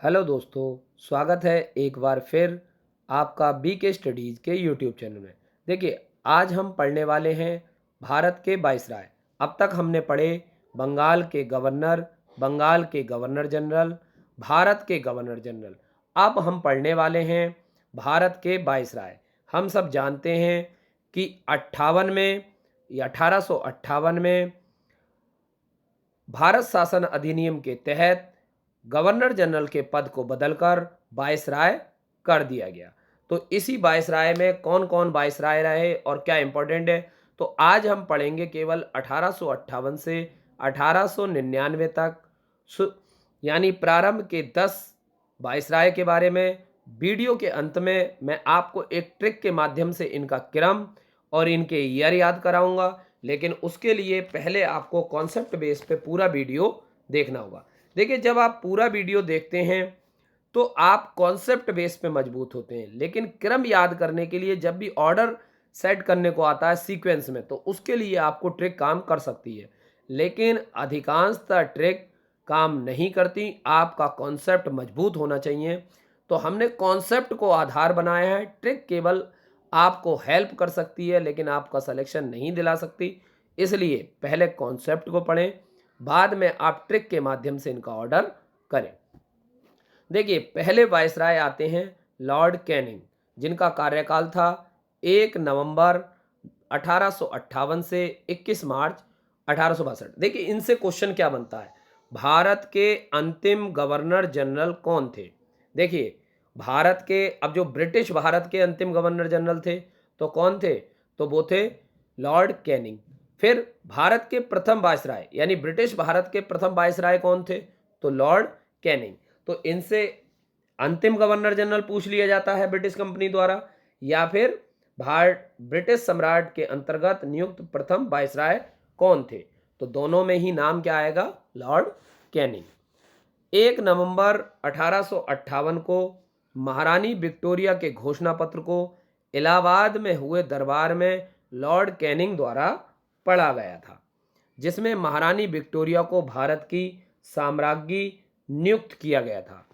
Hello दोस्तों, स्वागत है एक बार फिर आपका बीके स्टडीज़ के यूट्यूब चैनल में। देखिए, आज हम पढ़ने वाले हैं भारत के वाइसराय। अब तक हमने पढ़े बंगाल के गवर्नर, बंगाल के गवर्नर जनरल, भारत के गवर्नर जनरल। अब हम पढ़ने वाले हैं भारत के वाइसराय। हम सब जानते हैं कि 58 में या 1858 में भारत शासन अधिनियम के तहत गवर्नर जनरल के पद को बदलकर वायसराय कर दिया गया। तो इसी वायसराय में कौन कौन वायसराय रहे और क्या इंपॉर्टेंट है, तो आज हम पढ़ेंगे केवल 1858 से 1899 तक, यानी प्रारंभ के 10 वायसराय के बारे में। वीडियो के अंत में मैं आपको एक ट्रिक के माध्यम से इनका क्रम और इनके ईयर याद कराऊंगा, लेकिन उसके लिए पहले आपको कॉन्सेप्ट बेस पे पूरा वीडियो देखना होगा। देखिए, जब आप पूरा वीडियो देखते हैं तो आप कॉन्सेप्ट बेस पे मजबूत होते हैं, लेकिन क्रम याद करने के लिए जब भी ऑर्डर सेट करने को आता है सीक्वेंस में, तो उसके लिए आपको ट्रिक काम कर सकती है, लेकिन अधिकांशतः ट्रिक काम नहीं करती। आपका कॉन्सेप्ट मजबूत होना चाहिए। तो हमने कॉन्सेप्ट को आधार बनाया है, ट्रिक केवल आपको हेल्प कर सकती है लेकिन आपका सिलेक्शन नहीं दिला सकती। इसलिए पहले कॉन्सेप्ट को पढ़ें, बाद में आप ट्रिक के माध्यम से इनका ऑर्डर करें। देखिए, पहले वायसराय आते हैं लॉर्ड कैनिंग, जिनका कार्यकाल था 1 नवंबर 1858 से 21 मार्च 1862। देखिए, इनसे क्वेश्चन क्या बनता है, भारत के अंतिम गवर्नर जनरल कौन थे। देखिए, भारत के अब जो ब्रिटिश भारत के अंतिम गवर्नर जनरल थे तो कौन थे, तो वो थे लॉर्ड कैनिंग। फिर भारत के प्रथम वायसराय यानी ब्रिटिश भारत के प्रथम वायसराय कौन थे, तो लॉर्ड कैनिंग। तो इनसे अंतिम गवर्नर जनरल पूछ लिया जाता है ब्रिटिश कंपनी द्वारा, या फिर भारत ब्रिटिश सम्राट के अंतर्गत नियुक्त प्रथम वायसराय कौन थे, तो दोनों में ही नाम क्या आएगा, लॉर्ड कैनिंग। 1 नवंबर 1858 को महारानी विक्टोरिया के घोषणा पत्र को इलाहाबाद में हुए दरबार में लॉर्ड कैनिंग द्वारा पढ़ा गया था, जिसमें महारानी विक्टोरिया को भारत की साम्राज्ञी नियुक्त किया गया था।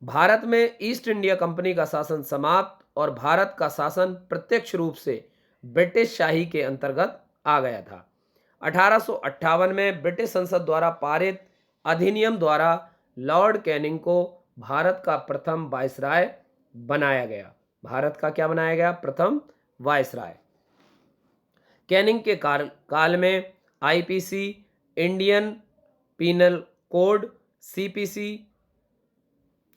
भारत में ईस्ट इंडिया कंपनी का शासन समाप्त और भारत का शासन प्रत्यक्ष रूप से ब्रिटिश शाही के अंतर्गत आ गया था। 1858 में ब्रिटिश संसद द्वारा पारित अधिनियम द्वारा लॉर्ड कैनिंग को भारत का प्रथम वायसराय बनाया गया। भारत का क्या बनाया गया, प्रथम वायसराय। कैनिंग के काल में IPC, Indian penal code, CPC,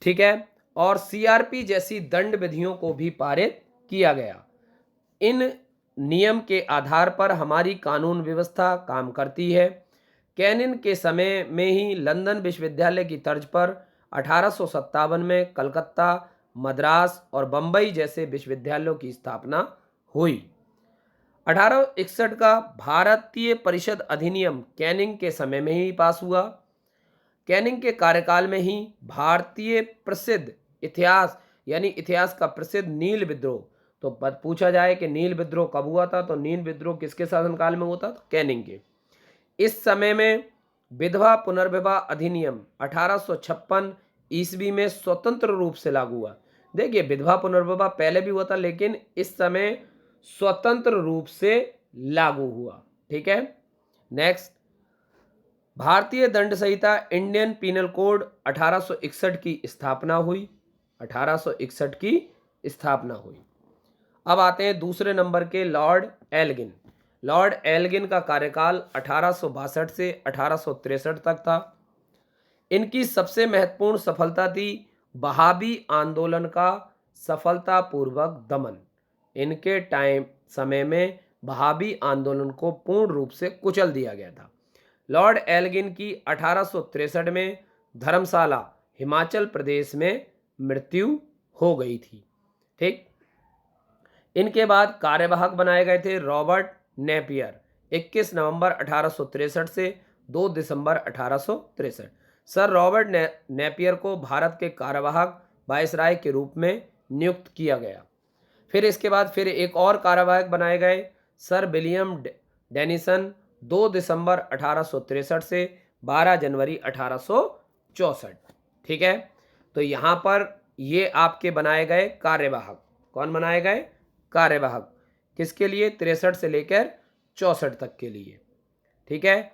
ठीक है, और सीआरपी जैसी दंड विधियों को भी पारित किया गया। इन नियम के आधार पर हमारी कानून व्यवस्था काम करती है। कैनिंग के समय में ही लंदन विश्वविद्यालय की तर्ज पर 1857 में कलकत्ता, मद्रास और बंबई जैसे विश्वविद्यालयों की स्थापना हुई। 1861 का भारतीय परिषद अधिनियम कैनिंग के समय में ही पास हुआ। कैनिंग के कार्यकाल में ही भारतीय प्रसिद्ध इतिहास यानी इतिहास का प्रसिद्ध नील विद्रोह, तो पूछा जाए कि नील विद्रोह कब हुआ था, तो नील विद्रोह किसके शासनकाल में हुआ था, तो कैनिंग के। इस समय में विधवा पुनर्विवाह अधिनियम 1856 ईस्वी में स्वतंत्र रूप से लागू हुआ। देखिए, विधवा पुनर्विवाह पहले भी हुआ था लेकिन इस समय स्वतंत्र रूप से लागू हुआ, ठीक है। नेक्स्ट, भारतीय दंड संहिता इंडियन पीनल कोड 1861 की स्थापना हुई। 1861 की स्थापना हुई। अब आते हैं दूसरे नंबर के लॉर्ड एल्गिन। लॉर्ड एल्गिन का कार्यकाल 1862 से 1863 तक था। इनकी सबसे महत्वपूर्ण सफलता थी वहाबी आंदोलन का सफलतापूर्वक दमन। इनके समय में वहाबी आंदोलन को पूर्ण रूप से कुचल दिया गया था। लॉर्ड एल्गिन की 1863 में धर्मशाला, हिमाचल प्रदेश में मृत्यु हो गई थी, ठीक। इनके बाद कार्यवाहक बनाए गए थे रॉबर्ट नेपियर, 21 नवंबर 1863 से 2 दिसंबर 1863। सर रॉबर्ट नेपियर को भारत के कार्यवाहक वायसराय के रूप में नियुक्त किया गया। फिर इसके बाद फिर एक और कार्यवाहक बनाए गए, सर विलियम डेनिसन, 2 दिसंबर 1863 से 12 जनवरी 1864, ठीक है। तो यहाँ पर ये आपके बनाए गए कार्यवाहक, कौन बनाए गए? कार्यवाहक। किसके लिए? 63 से लेकर 64 तक के लिए। ठीक है,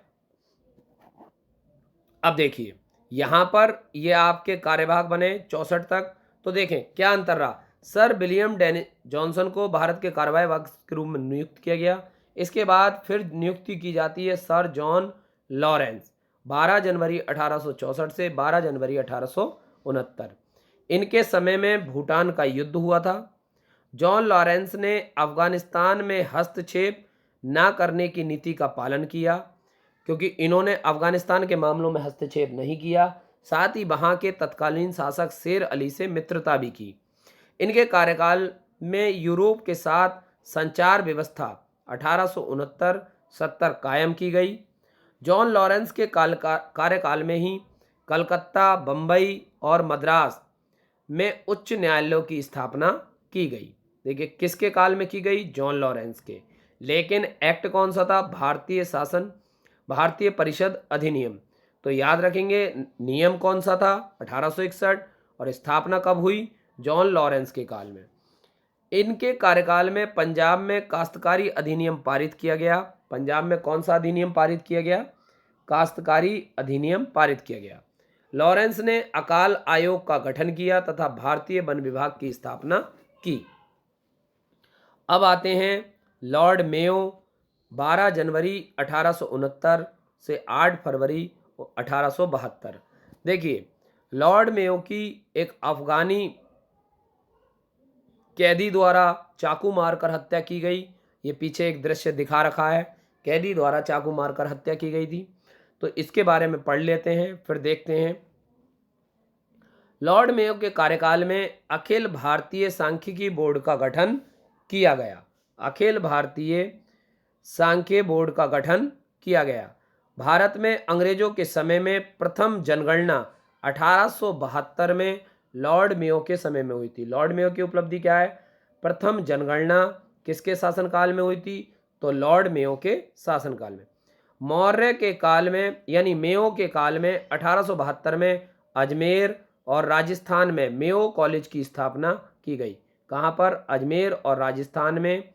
अब देखिए यहां पर ये आपके कार्यवाहक बने 64 तक। तो देखें क्या अंतर रहा। सर विलियम जॉनसन को भारत के कार्यवाहक के रूप में नियुक्त किया गया। इसके बाद फिर नियुक्ति की जाती है सर जॉन लॉरेंस, 12 जनवरी 1864 से 12 जनवरी 1869। इनके समय में भूटान का युद्ध हुआ था। जॉन लॉरेंस ने अफगानिस्तान में हस्तक्षेप न करने की नीति का पालन किया, क्योंकि इन्होंने अफगानिस्तान के मामलों में हस्तक्षेप नहीं किया। साथ ही वहां के तत्कालीन शासक शेर अली से मित्रता भी की। इनके कार्यकाल में यूरोप के साथ संचार व्यवस्था 1869-70 कायम की गई। जॉन लॉरेंस के कार्यकाल में ही कलकत्ता, बम्बई और मद्रास में उच्च न्यायालयों की स्थापना की गई। देखिए किसके काल में की गई? जॉन लॉरेंस के। लेकिन एक्ट कौन सा था? भारतीय परिषद अधिनियम। तो याद रखेंगे नियम कौन सा था? 1861। और स्थापना कब हुई? जॉन लॉरेंस के काल में। इनके कार्यकाल में पंजाब में काश्तकारी अधिनियम पारित किया गया। पंजाब में कौन सा अधिनियम पारित किया गया? काश्तकारी अधिनियम पारित किया गया। लॉरेंस ने अकाल आयोग का गठन किया तथा भारतीय वन विभाग की स्थापना की। अब आते हैं लॉर्ड मेयो, 12 जनवरी 1869 से 8 फरवरी 1872। देखिए लॉर्ड मेयो की एक अफगानी कैदी द्वारा चाकू मारकर हत्या की गई। ये पीछे एक दृश्य दिखा रखा है, कैदी द्वारा चाकू मारकर हत्या की गई थी। तो इसके बारे में पढ़ लेते हैं, फिर देखते हैं। लॉर्ड मेयो के कार्यकाल में अखिल भारतीय सांख्यिकी बोर्ड का गठन किया गया। अखिल भारतीय सांख्यिकी बोर्ड का गठन किया गया। भारत में अंग्रेजों के समय में प्रथम जनगणना 1872 में लॉर्ड मेयो के समय में हुई थी। लॉर्ड मेयो की उपलब्धि क्या है? प्रथम जनगणना किसके शासनकाल में हुई थी? तो लॉर्ड मेयो के शासनकाल में। मौर्य के काल में यानी मेयो के काल में 1872 में अजमेर और राजस्थान में मेयो कॉलेज की स्थापना की गई। कहाँ पर? अजमेर और राजस्थान में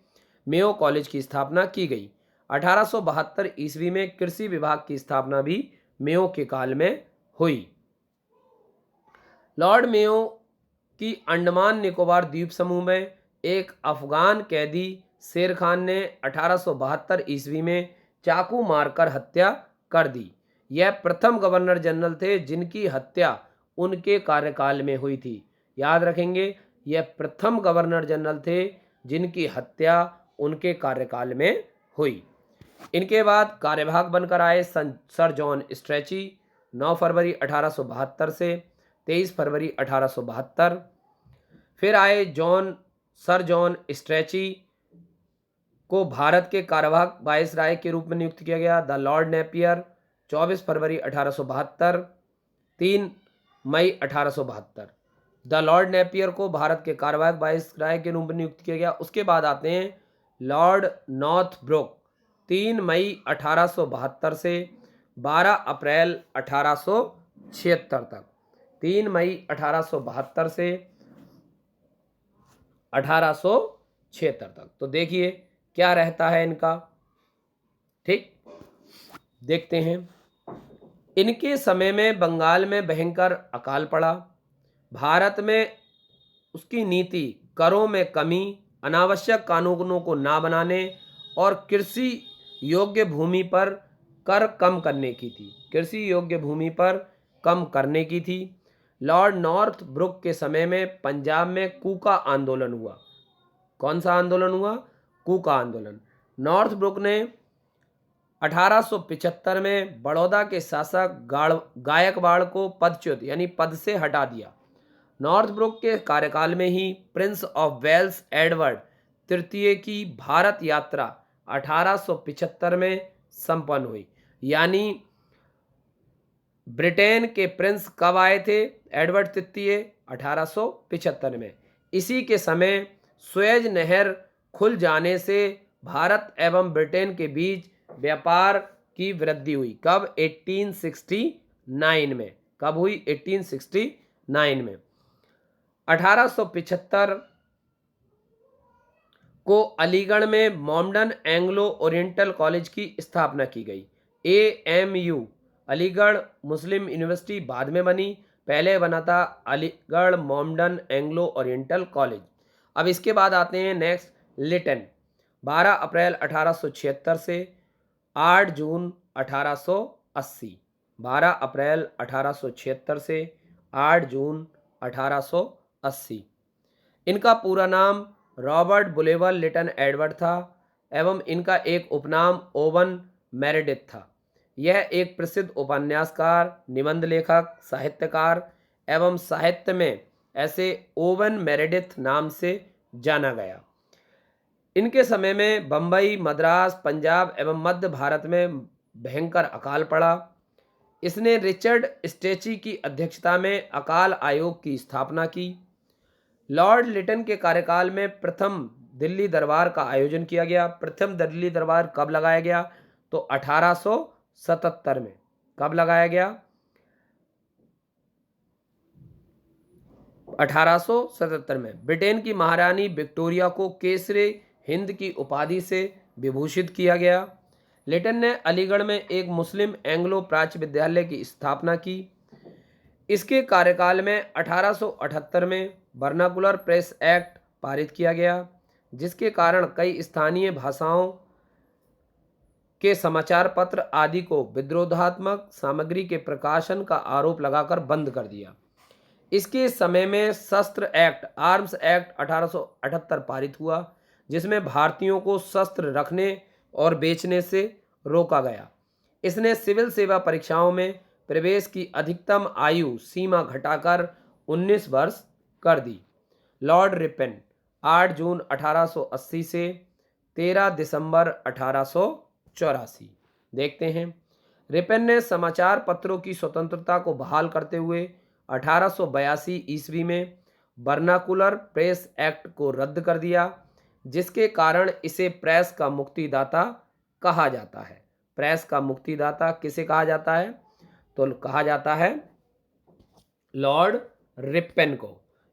मेयो कॉलेज की स्थापना की गई। 1872 ईस्वी में कृषि विभाग की स्थापना भी मेयो के काल में हुई। लॉर्ड मेयो की अंडमान निकोबार द्वीप समूह में एक अफगान कैदी शेर खान ने 1872 ईस्वी में चाकू मारकर हत्या कर दी। यह प्रथम गवर्नर जनरल थे जिनकी हत्या उनके कार्यकाल में हुई थी। याद रखेंगे यह प्रथम गवर्नर जनरल थे जिनकी हत्या उनके कार्यकाल में हुई। इनके बाद कार्यवाहक बनकर आए सर जॉन स्ट्रेची, 9 फरवरी 1872 से 23 फरवरी 1872। फिर आए सर जॉन स्ट्रेची को भारत के कार्यवाहक वायसराय के रूप में नियुक्त किया गया। द लॉर्ड नेपियर, 24 फरवरी 1872, 3 मई 1872। द लॉर्ड नेपियर को भारत के कार्यवाहक वायसराय के रूप में नियुक्त किया गया। उसके बाद आते हैं लॉर्ड नॉर्थब्रुक, 3 मई 1872 से 12 अप्रैल 1876 तक। 3 मई 1872 से 1876 तक। तो देखिए क्या रहता है इनका। ठीक, देखते हैं। इनके समय में बंगाल में भयंकर अकाल पड़ा। भारत में उसकी नीति करों में कमी, अनावश्यक कानूनों को ना बनाने और कृषि योग्य भूमि पर कर कम करने की थी। कृषि योग्य भूमि पर कम करने की थी। लॉर्ड नॉर्थब्रुक के समय में पंजाब में कूका आंदोलन हुआ। कौन सा आंदोलन हुआ? कूका आंदोलन। नॉर्थब्रुक ने 1875 में बड़ौदा के शासक गायकवाड़ को पदच्युत यानी पद से हटा दिया। नॉर्थब्रुक के कार्यकाल में ही प्रिंस ऑफ वेल्स एडवर्ड तृतीय की भारत यात्रा 1875 में संपन्न हुई। यानी ब्रिटेन के प्रिंस कब आए थे? एडवर्ड तृतीय 1875 में। इसी के समय सुएज नहर खुल जाने से भारत एवं ब्रिटेन के बीच व्यापार की वृद्धि हुई। कब? 1869 में। कब हुई? 1869 9 में। 1875 को अलीगढ़ में मॉमडन एंग्लो ओरिएंटल कॉलेज की स्थापना की गई। AMU अलीगढ़ मुस्लिम यूनिवर्सिटी बाद में बनी, पहले बना था Aligarh Mohammedan Anglo oriental college. अब इसके बाद आते हैं नेक्स्ट लिटन। 12 अप्रैल 1876 से 8 जून 1880। 12 अप्रैल 1876 से 8 जून 1880। इनका पूरा नाम रॉबर्ट बुलेवल लिटन एडवर्ड था एवं इनका एक उपनाम ओवन मेरेडिथ था। यह एक प्रसिद्ध उपन्यासकार, निबंध लेखक, साहित्यकार एवं साहित्य में ऐसे ओवन मेरेडिथ नाम से जाना गया। इनके समय में बम्बई, मद्रास, पंजाब एवं मध्य भारत में भयंकर अकाल पड़ा। इसने रिचर्ड स्टेची की अध्यक्षता में अकाल आयोग की स्थापना की। लॉर्ड लिटन के कार्यकाल में प्रथम दिल्ली दरबार का आयोजन किया गया। प्रथम दिल्ली दरबार कब लगाया गया? तो 1877 में। कब लगाया गया? 1877 में। ब्रिटेन की महारानी विक्टोरिया को केसरे हिंद की उपाधि से विभूषित किया गया। लिटन ने अलीगढ़ में एक मुस्लिम एंग्लो प्राच्य विद्यालय की स्थापना की। इसके कार्यकाल में 1878 में वर्नाकुलर प्रेस एक्ट पारित किया गया, जिसके कारण कई स्थानीय भाषाओं के समाचार पत्र आदि को विद्रोहात्मक सामग्री के प्रकाशन का आरोप लगाकर बंद कर दिया। इसके समय में शस्त्र एक्ट, आर्म्स एक्ट 1878 पारित हुआ, जिसमें भारतीयों को शस्त्र रखने और बेचने से रोका गया। इसने सिविल सेवा परीक्षाओं में प्रवेश की अधिकतम आयु सीमा घटाकर 19 वर्ष कर दी। लॉर्ड रिपन 8 जून 1880 से 13 दिसंबर 1884। देखते हैं, रिपन ने समाचार पत्रों की स्वतंत्रता को बहाल करते हुए 1882 ईस्वी में वर्नाकुलर प्रेस एक्ट को रद्द कर दिया, जिसके कारण इसे प्रेस का मुक्तिदाता कहा जाता है। प्रेस का मुक्तिदाता किसे कहा जाता है? तो कहा जाता है लॉर्ड रिपन को।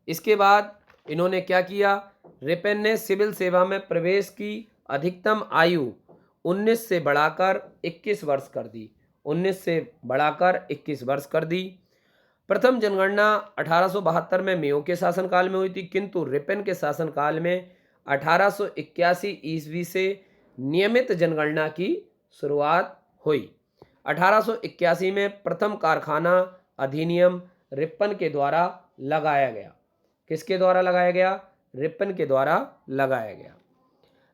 इसके बाद इन्होंने क्या किया? रिपन ने सिविल सेवा में प्रवेश की अधिकतम आयु 19 से बढ़ाकर 21 वर्ष कर दी। 19 से बढ़ाकर 21 वर्ष कर दी। प्रथम जनगणना 1872 में मेयो के शासनकाल में हुई थी, किंतु रिपन के शासनकाल में 1881 ईस्वी से नियमित जनगणना की शुरुआत हुई। 1881 में प्रथम कारखाना अधिनियम रिपन के द्वारा लगाया गया। किसके द्वारा लगाया गया? रिपन के द्वारा लगाया गया।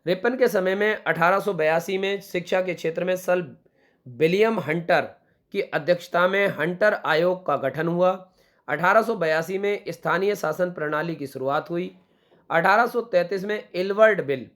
रिपन के समय में 1882 में शिक्षा के क्षेत्र में सर विलियम हंटर की अध्यक्षता में हंटर आयोग का गठन हुआ। 1882 में स्थानीय शासन प्रणाली की शुरुआत हुई। 1833 में इलवर्ड बिल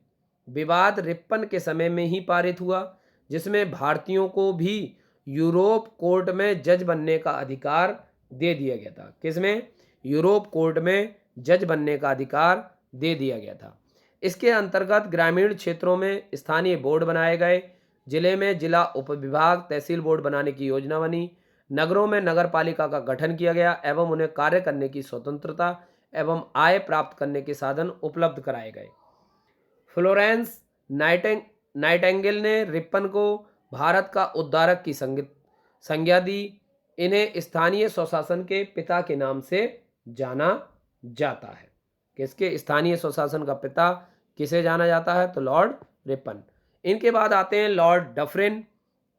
विवाद रिपन के समय में ही पारित हुआ, जिसमें भारतीयों को भी यूरोप कोर्ट में जज बनने का अधिकार दे दिया गया था। किसमें? यूरोप कोर्ट में जज बनने का अधिकार दे दिया गया था। इसके अंतर्गत ग्रामीण क्षेत्रों में स्थानीय बोर्ड बनाए गए। जिले में जिला उपविभाग, तहसील बोर्ड बनाने की योजना बनी। नगरों में नगर पालिका का गठन किया गया एवं उन्हें कार्य करने की स्वतंत्रता एवं आय प्राप्त करने के साधन उपलब्ध कराए गए। फ्लोरेंस नाइटिंगेल ने रिपन को भारत का उद्धारक की संज्ञा दी। इन्हें स्थानीय स्वशासन के पिता के नाम से जाना जाता है। किसके? स्थानीय स्वशासन का पिता किसे जाना जाता है? तो लॉर्ड रिपन। इनके बाद आते हैं लॉर्ड डफरिन।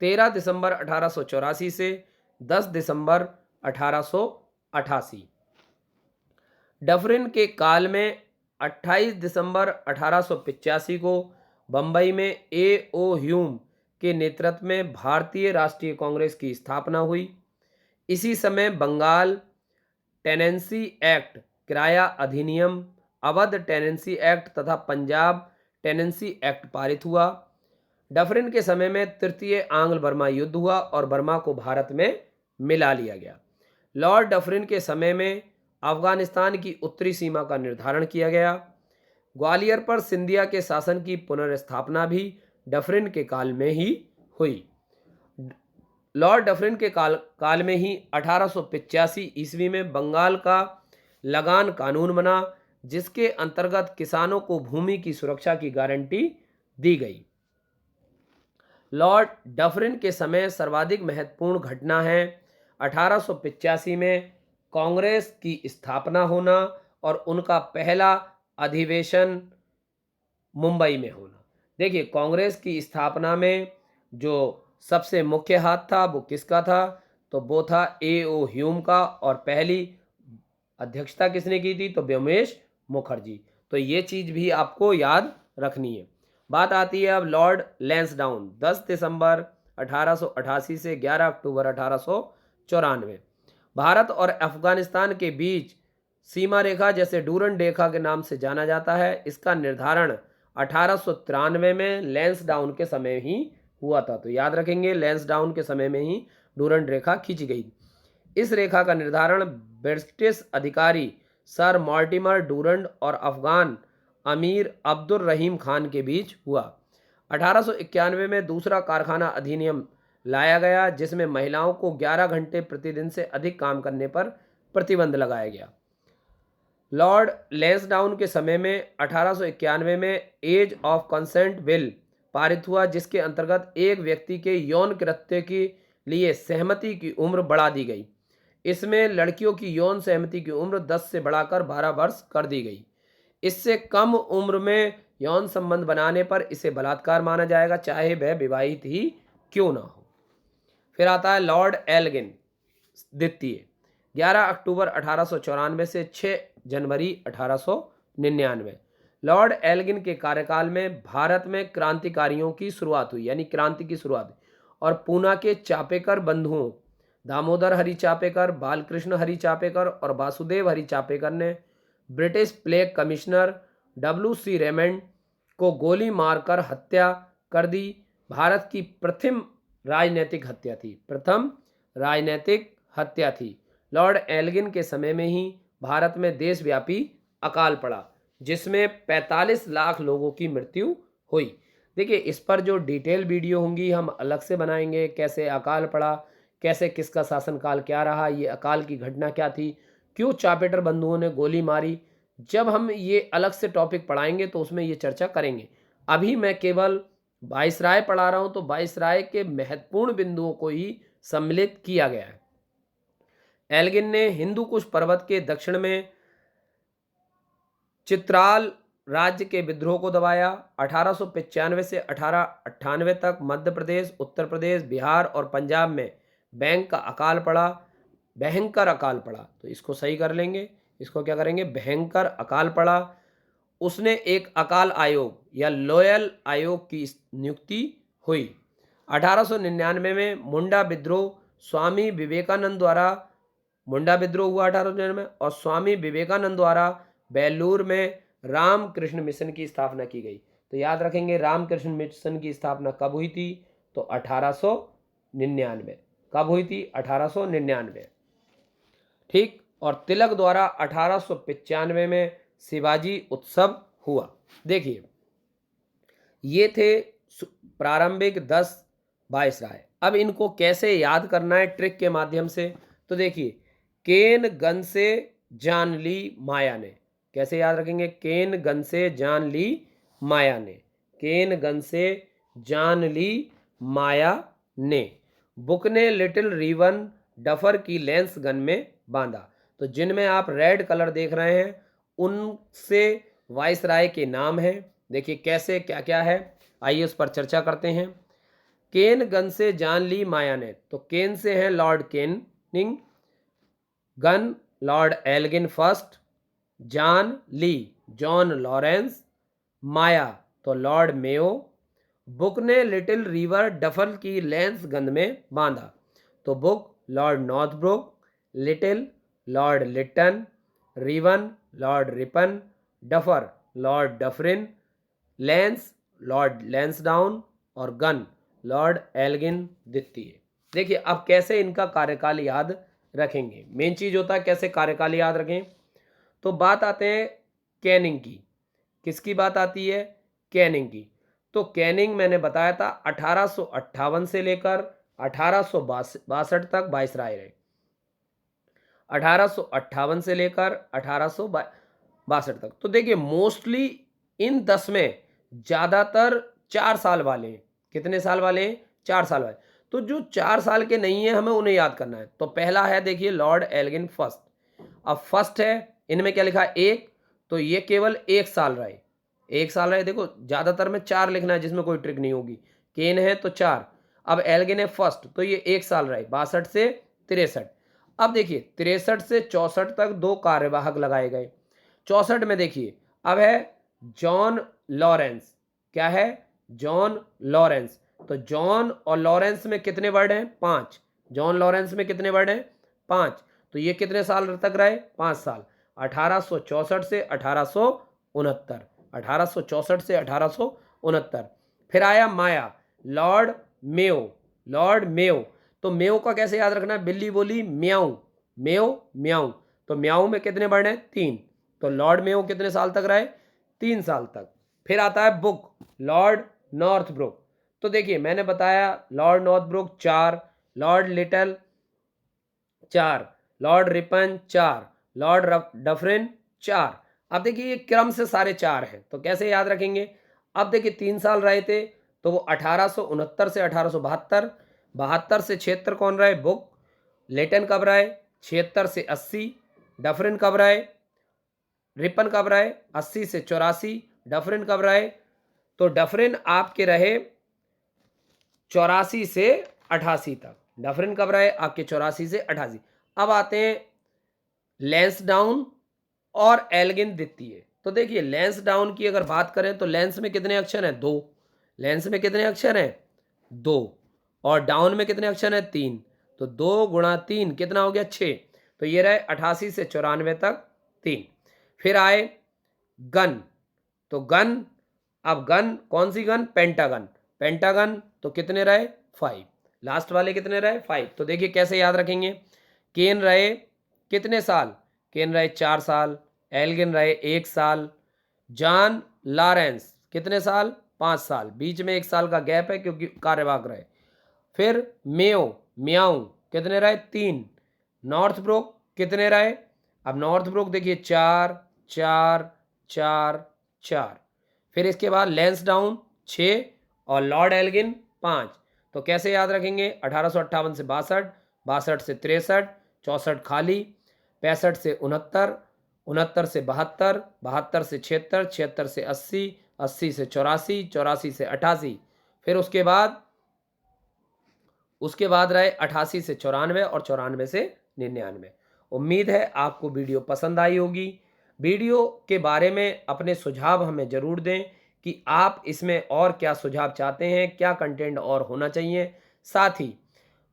13 दिसंबर 1884 से 10 दिसंबर 1888। डफरिन के काल में 28 दिसंबर 1885 को बंबई में A.O. ह्यूम के नेतृत्व में भारतीय राष्ट्रीय कांग्रेस की स्थापना हुई। इसी समय बंगाल टेनेंसी एक्ट, किराया अधिनियम, अवध टेनेंसी एक्ट तथा पंजाब टेनेंसी एक्ट पारित हुआ। डफरिन के समय में तृतीय आंग्ल बर्मा युद्ध हुआ और बर्मा को भारत में मिला लिया गया। लॉर्ड डफरिन के समय में अफगानिस्तान की उत्तरी सीमा का निर्धारण किया गया। ग्वालियर पर सिंधिया के शासन की पुनर्स्थापना भी डफरिन के काल में ही हुई। लॉर्ड डफरिन के काल में ही 1885 ईस्वी में बंगाल का लगान कानून बना, जिसके अंतर्गत किसानों को भूमि की सुरक्षा की गारंटी दी गई। लॉर्ड डफरिन के समय सर्वाधिक महत्वपूर्ण घटना है 1885 में कांग्रेस की स्थापना होना और उनका पहला अधिवेशन मुंबई में होना। देखिए, कांग्रेस की स्थापना में जो सबसे मुख्य हाथ था वो किसका था? तो वो था A.O. ह्यूम का, और पहली अध्यक्षता किसने की थी? तो व्योमेश मुखर्जी। तो ये चीज भी आपको याद रखनी है। बात आती है अब लॉर्ड लैंसडाउन, 10 दिसंबर 1888 से 11 अक्टूबर 1894। भारत और अफगानिस्तान के बीच सीमा रेखा, जैसे डूरन रेखा के नाम से जाना जाता है, इसका निर्धारण 1893 में लैंसडाउन के समय ही हुआ था। तो याद रखेंगे, लैंसडाउन के समय में ही डूरन रेखा खींची गई। इस रेखा का निर्धारण ब्रिटिश अधिकारी सर मॉर्टिमर डूरंड और अफगान अमीर अब्दुल रहीम खान के बीच हुआ। 1891 में दूसरा कारखाना अधिनियम लाया गया, जिसमें महिलाओं को 11 घंटे प्रतिदिन से अधिक काम करने पर प्रतिबंध लगाया गया। लॉर्ड लैंसडाउन के समय में 1891 में एज ऑफ कंसेंट बिल पारित हुआ, जिसके अंतर्गत एक व्यक्ति के यौन कृत्य के लिए सहमति की उम्र बढ़ा दी गई। इसमें लड़कियों की यौन सहमति की उम्र 10 से बढ़ाकर 12 वर्ष कर दी गई। इससे कम उम्र में यौन संबंध बनाने पर इसे बलात्कार माना जाएगा, चाहे वह विवाहित ही क्यों ना हो। फिर आता है लॉर्ड एल्गिन द्वितीय, 11 अक्टूबर 1894 से 6 जनवरी 1899। लॉर्ड एल्गिन के कार्यकाल में भारत में क्रांतिकारियों की शुरुआत हुई, यानी क्रांति की शुरुआत हुई, और पूना के चापेकर बंधुओं दामोदर हरि चापेकर, बालकृष्ण हरि चापेकर और वासुदेव हरि चापेकर ने British plague commissioner W.C. Raymond को गोली मारकर हत्या कर दी। भारत की प्रथम राजनीतिक हत्या थी। लॉर्ड एल्गिन के समय में ही भारत में देशव्यापी अकाल पड़ा, जिसमें 45 लाख लोगों की मृत्यु हुई। देखिए, इस पर जो डिटेल वीडियो होंगी हम अलग से बनाएंगे, कैसे अकाल पड़ा, कैसे किसका शासनकाल क्या रहा, ये अकाल की घटना क्या थी, क्यों चापेकर बंधुओं ने गोली मारी। जब हम ये अलग से टॉपिक पढ़ाएंगे तो उसमें ये चर्चा करेंगे। अभी मैं केवल वायसराय पढ़ा रहा हूं, तो वायसराय के महत्वपूर्ण बिंदुओं को ही सम्मिलित किया गया है। एल्गिन ने हिंदू कुश पर्वत के दक्षिण में चित्राल राज्य के विद्रोह को दबाया। 1895 से 1898 तक मध्य प्रदेश, उत्तर प्रदेश, बिहार और पंजाब में भयंकर अकाल पड़ा। तो इसको सही कर लेंगे, इसको क्या करेंगे, भयंकर अकाल पड़ा। उसने एक अकाल आयोग या लोयल आयोग की नियुक्ति हुई। 1899 में मुंडा विद्रोह हुआ 1899 में, और स्वामी विवेकानंद द्वारा बेलूर में रामकृष्ण मिशन की स्थापना की गई। तो याद रखेंगे, रामकृष्ण मिशन की स्थापना कब हुई थी? तो 1899। कब हुई थी? 1899। ठीक। और तिलक द्वारा 1895 में शिवाजी उत्सव हुआ। देखिए, ये थे प्रारंभिक 10 वायसराय। अब इनको कैसे याद करना है ट्रिक के माध्यम से, तो देखिए, केन गन से जान ली माया ने। कैसे याद रखेंगे? केन गन से जान ली माया ने। केन गन से जान ली माया ने। बुक ने लिटिल रिवन डफर की लेंस गन में बांधा। तो जिनमें आप रेड कलर देख रहे हैं उनसे वायसराय के नाम हैं। देखिए कैसे क्या क्या है, आइए उस पर चर्चा करते हैं। केन गन से जान ली माया ने, तो केन से है Lord Canning, gun Lord Elgin first, जान ली जॉन लॉरेंस, माया तो लॉर्ड मेयो। बुक ने लिटिल रिवर डफर की लेंस गन में बांधा, तो book Lord Northbrook, little Lord Lytton, रिवन Lord Ripon, duffer Lord Dufferin, lens Lord Lansdowne और गन लॉर्ड एल्गिन द्वितीय। देखिए अब कैसे इनका कार्यकाल याद रखेंगे, मेन चीज होता है कैसे कार्यकाल याद रखें। तो बात आते हैं कैनिंग की। किसकी बात आती है? कैनिंग की। तो कैनिंग मैंने बताया था 1858 से लेकर 1862 तक वायसराय रहे। 1858 से लेकर 1862 तक। तो देखिए मोस्टली इन 10 में ज़्यादातर 4 साल वाले हैं। कितने साल वाले हैं? 4 साल वाले। तो जो 4 साल के नहीं है हमें उन्हें याद करना है। तो पहला है देखिए लॉर्ड एल्गिन फर्स्ट। अब फर्स्ट है, इनमें क्या लिखा है 1, तो ये केवल 1 साल रहे। 1 साल रहे, देखो ज़्यादातर में 4 लिखना है जिसमें कोई ट्रिक नहीं होगी। केन है तो 4, अब एल्गिन है फर्स्ट तो ये 1 साल रहे 62 से 63। अब देखिए 63 से 64 तक 2 कार्यवाहक लगाए गए। 64 में देखिए अब है जॉन लॉरेंस। क्या है? John Lawrence. तो जॉन और लॉरेंस में कितने वर्ड हैं? 5। जॉन लॉरेंस में कितने वर्ड हैं? 5। तो ये कितने साल तक रहे? 5 साल। 1864 से 1869। 1864 से 1869। फिर आया माया, लॉर्ड मेयो। लॉर्ड मेयो, तो मेयो का कैसे याद रखना है? बिल्ली बोली म्याऊ, मेयो म्याऊ। तो म्याऊ में कितने वर्ड हैं? 3। तो लॉर्ड मेयो कितने साल तक रहे? 3 साल तक। फिर आता है बुक, लॉर्ड नॉर्थब्रुक। तो देखिए मैंने बताया Lord Northbrook 4, Lord little 4, Lord Ripon 4, Lord Dufferin 4। अब देखिए ये क्रम से सारे 4 हैं, तो कैसे याद रखेंगे? अब देखिए 3 साल रहे थे तो वो 1869 से 1872। 72 से 76 कौन रहे? बुक। लेटन कब रहे? 76 से 80। डफरिन कब रहे? रिपन कब रहे? 80 से 84। डफरिन कब रहे? तो डफरिन आपके रहे 84 से 88 तक। डफरिन कब रहे? आपके 84 से 88। अब आते हैं लैंसडाउन और एल्गिन द्वितीय। तो देखिए लैंसडाउन की अगर बात करें तो लेंस में कितने अक्षर हैं? 2। लेंस में कितने अक्षर हैं? 2। और डाउन में कितने अक्षर हैं? 3। तो 2 गुणा 3 कितना हो गया? 6। तो ये रहे 88 से 94 तक 3। फिर आए गन। तो गन, अब गन कौन सी गन? पेंटागन। पेंटागन तो कितने रहे? 5। लास्ट वाले कितने रहे? 5। तो देखिए कैसे याद रखेंगे? केन रहे कितने साल? केन रहे 4 साल। एल्गिन रहे 1 साल। जॉन लॉरेंस कितने साल? 5 साल। बीच में 1 साल का गैप है क्योंकि कार्यवाहक रहे। फिर मेयो म्याऊ कितने रहे? 3। नॉर्थब्रुक कितने रहे? अब नॉर्थब्रुक देखिए 4 4 4 4। फिर इसके बाद लैंसडाउन 6 और लॉर्ड एल्गिन 5। तो कैसे याद रखेंगे? 1858 से 62, 62 से 63, 64 खाली, 65 से 69, 69 से 72, 72 से 76, 76 से 80, 80 से 84, 84 से 88। फिर उसके बाद रहे 88 से 94 और 94 से 99। उम्मीद है आपको वीडियो पसंद आई होगी। वीडियो के बारे में अपने सुझाव हमें ज़रूर दें कि आप इसमें और क्या सुझाव चाहते हैं, क्या कंटेंट और होना चाहिए। साथ ही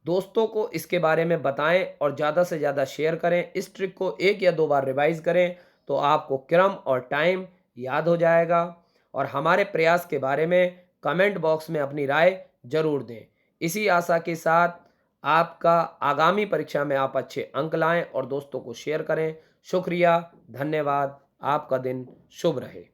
दोस्तों को इसके बारे में बताएं और ज़्यादा से ज़्यादा शेयर करें। इस ट्रिक को 1 या 2 बार रिवाइज करें तो आपको क्रम और टाइम याद हो जाएगा। और हमारे प्रयास के बारे में कमेंट बॉक्स में अपनी राय ज़रूर दें। इसी आशा के साथ आपका आगामी परीक्षा में आप अच्छे अंक लाएं और दोस्तों को शेयर करें। शुक्रिया, धन्यवाद। आपका दिन शुभ रहे।